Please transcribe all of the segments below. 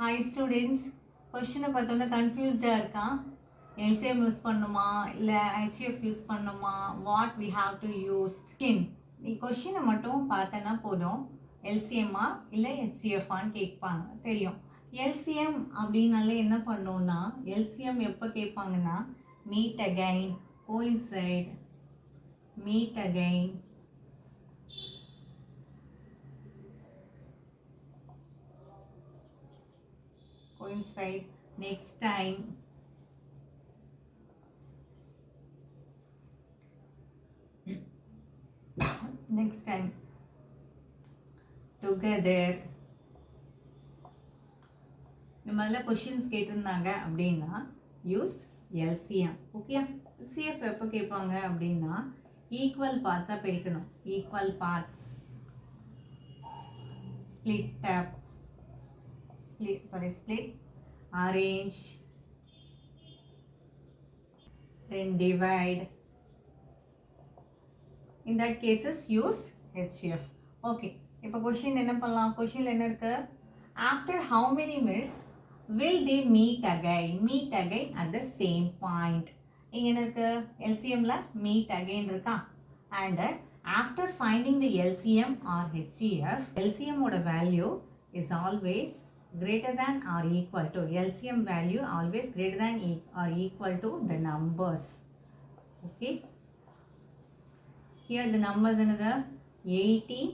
Hi students, கொஷினை பார்த்தோன்னா கன்ஃபியூஸ்டாக இருக்கான். எல்சிஎம் யூஸ் பண்ணுமா இல்லை ஹெச்எஃப் யூஸ் பண்ணுமா, what we have to use. நீ கொஷினை மட்டும் பார்த்தனா போதும், எல்சிஎம்மா இல்லை ஹெச்எஃப்பான்னு கேட்பாங்க தெரியும். எல்சிஎம் அப்படின்னாலே என்ன பண்ணோம்னா, எல்சிஎம் எப்போ கேட்பாங்கன்னா meet again, coincide, meet again, coincide, next time, next time, together. இந்த மாதிரிலாம் கொஷின்ஸ் கேட்டிருந்தாங்க அப்படின்னா யூஸ் எல்சிஎம். ஓகே, சிஎஃப் எப்போ கேட்பாங்க அப்படின்னா ஈக்குவல் பார்ட்ஸாக பிரிக்கணும். Equal parts, split up, split, arrange, then divide. In that cases use HCF. Okay, இப்போ question என்ன பண்ணலாம்? கொஷினில் என்ன இருக்கு? After how many minutes will they meet again at the same point? இங்கே என்ன இருக்கு? LCMல meet again இருக்கா? And after finding the LCM or HCF, LCM ஓட value is always greater than or equal to, LCM value always greater than or equal to the numbers. Okay, here the numbers another 18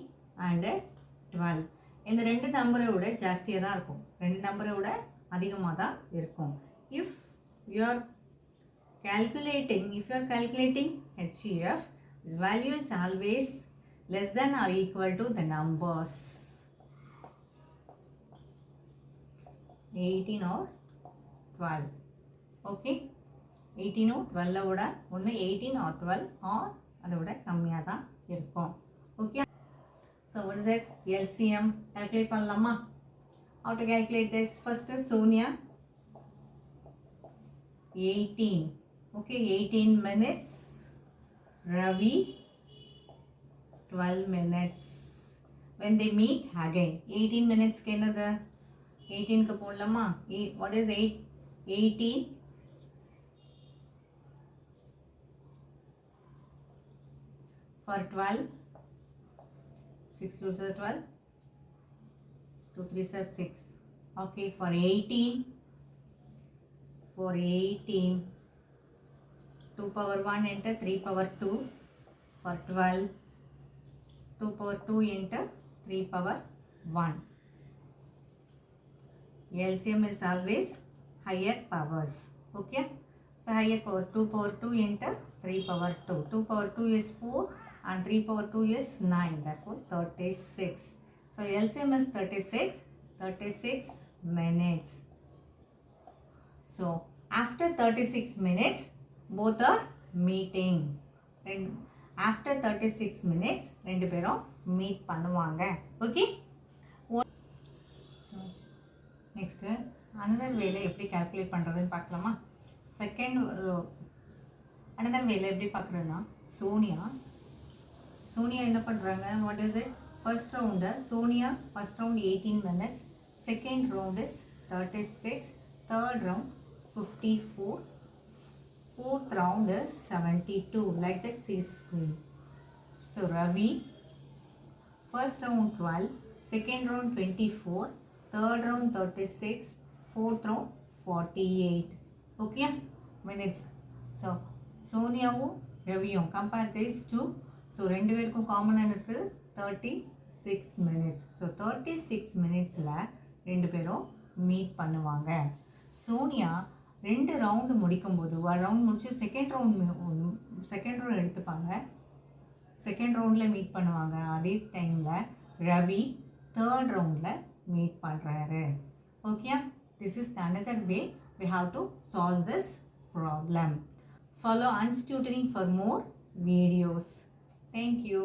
and 12. இந்த ரெண்டு நம்பரை விட ஜாஸ்தியாக தான் இருக்கும், ரெண்டு நம்பரை விட அதிகமாக தான் இருக்கும். if you are calculating HCF, the value is always less than or equal to the numbers 18 or 12. Okay, 18 or 12 விட ஒன்று 18 or 12 or அதை விட கம்மியாக தான் இருக்கும். Okay, so what is it? LCM calculate பண்ணலாமா? How to calculate this? First Sonia 18. Okay, 18 minutes. Ravi 12 minutes. When they meet again, 18 minutes க்கு என்னது? 18க்கு போடலாமா? What is 8? 18 for 12, 6 2s are 12, 2 3s are 6. Okay, for 18, 2 power 1 into 3 power 2. For 12, 2 power 2 into 3 power 1. LCM is always higher powers. Okay, so higher power 2 power 2 into 3 power 2. 2 power 2 is 4 and 3 power 2 is 9, therefore 36. So LCM is 36 minutes. So after 36 minutes both are meeting. And after 36 minutes ரெண்டு பேரும் meet பண்ணுவாங்க. Okay, next another வேலை எப்படி calculate பண்ணுறதுன்னு பார்க்கலாமா? Second another வேலை எப்படி பார்க்குறதுன்னா, சோனியா என்ன பண்ணுறாங்க? What is it? First round Sonia first round 18 minutes, second round is 36, third round 54, fourth round is 72. Like that sees screen. So Ravi first round 12, second round 24, third round 36, fourth round 48. Okay, minutes. So சோனியாவும் ரவியும் compare this to, so ரெண்டு பேருக்கும் காமனாக இருக்குது 36 minutes. So 36 minutesல ரெண்டு பேரும் meet பண்ணுவாங்க. சோனியா ரெண்டு round முடிக்கும்போது, ஒரு ரவுண்ட் முடிச்சு செகண்ட் ரவுண்ட் எடுத்துப்பாங்க, செகண்ட் ரவுண்டில் மீட் பண்ணுவாங்க. அதே டைமில் ரவி தேர்ட் ரவுண்டில் மீட் பண்ணுறாரு. Okay, this is another way we have to solve this problem. Follow Ans Tutoring for more videos. Thank you.